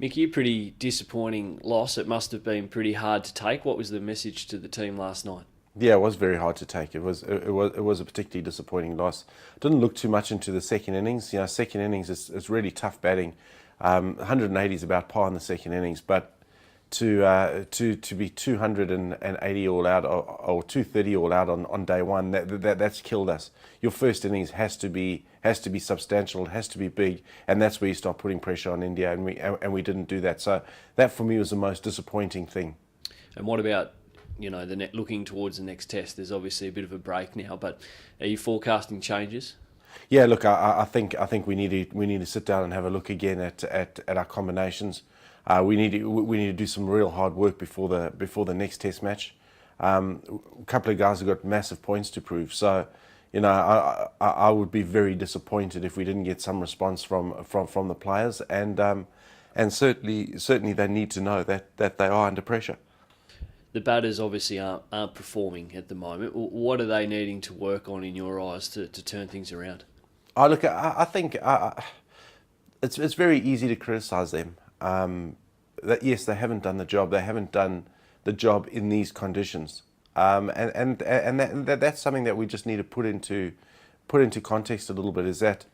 Mickey, pretty disappointing loss. It must have been pretty hard to take. What was the message to the team last night? Yeah, it was very hard to take. It was a particularly disappointing loss. Didn't look too much into the second innings. Second innings is really tough batting. 180 is about par in the second innings, but to be 280 all out or 230 all out on day one, that's killed us. Your first innings has to be substantial, it has to be big, and that's where you start putting pressure on India, and we didn't do that. So that for me was the most disappointing thing. And what about looking towards the next test? There's obviously a bit of a break now, but are you forecasting changes? Yeah, look, I think we need to sit down and have a look again at our combinations. We need to do some real hard work before the next Test match. A couple of guys have got massive points to prove, so I would be very disappointed if we didn't get some response from the players, and certainly they need to know that they are under pressure. The batters obviously aren't performing at the moment. What are they needing to work on in your eyes to turn things around? I think it's very easy to criticise them. That yes, they haven't done the job. They haven't done the job in these conditions, that's something that we just need to put into context a little bit. Is that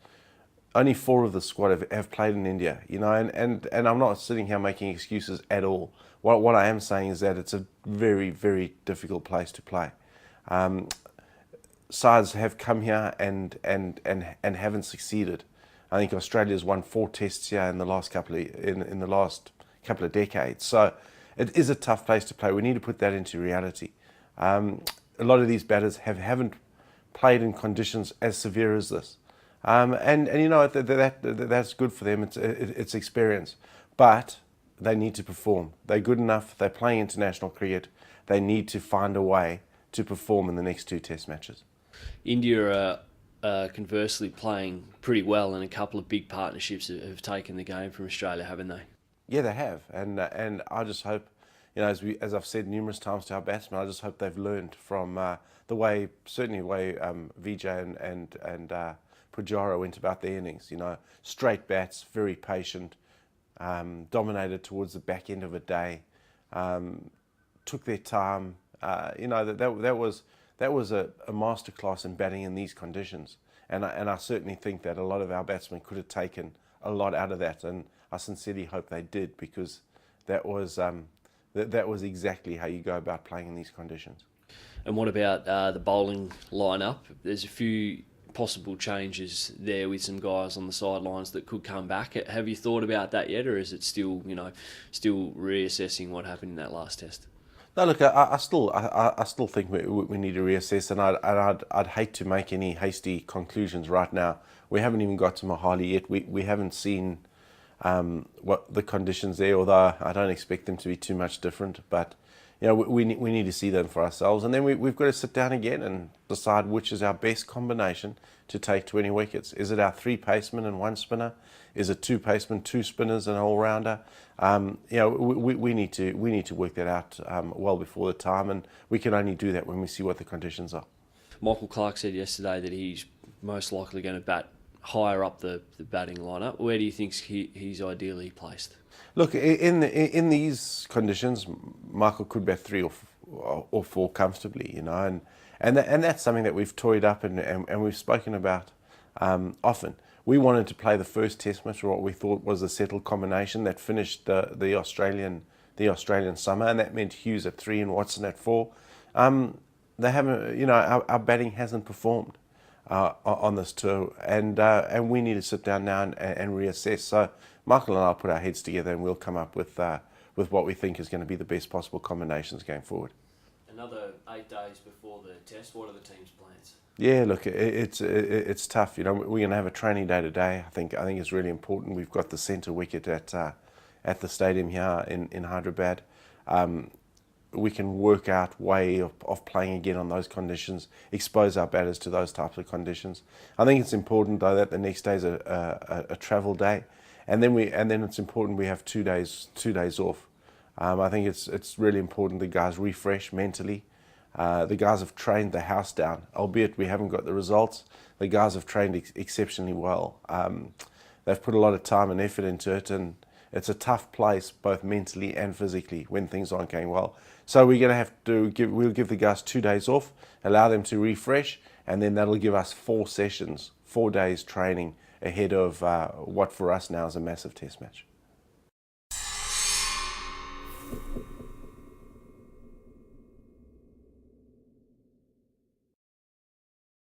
only four of the squad have played in India, and I'm not sitting here making excuses at all. What I am saying is that it's a very, very difficult place to play. Sides have come here and haven't succeeded. I think Australia's won 4 tests here in the last couple of decades. So it is a tough place to play. We need to put that into reality. A lot of these batters haven't played in conditions as severe as this, and that's good for them. It's experience, but they need to perform. They're good enough. They're playing international cricket. They need to find a way to perform in the next 2 Test matches. India are conversely playing pretty well, and a couple of big partnerships have taken the game from Australia, haven't they? Yeah, they have, and I just hope, as I've said numerous times to our batsmen, I just hope they've learned from certainly the way Vijay and Pujara went about their innings. Straight bats, very patient, dominated towards the back end of a day, took their time. That was a masterclass in batting in these conditions, and I certainly think that a lot of our batsmen could have taken a lot out of that, and I sincerely hope they did, because that was exactly how you go about playing in these conditions. And what about the bowling lineup? There's a few possible changes there with some guys on the sidelines that could come back. Have you thought about that yet, or is it still reassessing what happened in that last test? No, look, I still think we need to reassess, and I'd hate to make any hasty conclusions right now. We haven't even got to Mohali yet. We haven't seen what the conditions there, although I don't expect them to be too much different. But we need to see them for ourselves, and then we've got to sit down again and decide which is our best combination to take 20 wickets. Is it our 3 pacemen and 1 spinner? Is it 2 pacemen, 2 spinners, and an all rounder? We need to work that out well before the time, and we can only do that when we see what the conditions are. Michael Clarke said yesterday that he's most likely going to bat higher up the batting lineup. Where do you think he's ideally placed? Look, in these conditions, Michael could bat 3 or 4 comfortably, and that's something that we've toyed up and we've spoken about often. We wanted to play the first Test match, or what we thought was a settled combination that finished the Australian summer, and that meant Hughes at 3 and Watson at 4. They haven't, our batting hasn't performed on this tour, and we need to sit down now and reassess. So Michael and I will put our heads together, and we'll come up with what we think is going to be the best possible combinations going forward. Another 8 days before the test. What are the team's plans? Yeah, look, it's tough. We're going to have a training day today. I think it's really important. We've got the centre wicket at the stadium here in Hyderabad. We can work out way of playing again on those conditions, expose our batters to those types of conditions. I think it's important though that the next day is a travel day, and then it's important we have 2 days off. I think it's really important the guys refresh mentally. The guys have trained the house down, albeit we haven't got the results. The guys have trained exceptionally well. They've put a lot of time and effort into it, and it's a tough place both mentally and physically when things aren't going well. So we're going to have to we'll give the guys 2 days off, allow them to refresh, and then that'll give us 4 sessions, 4 days training ahead of what for us now is a massive test match.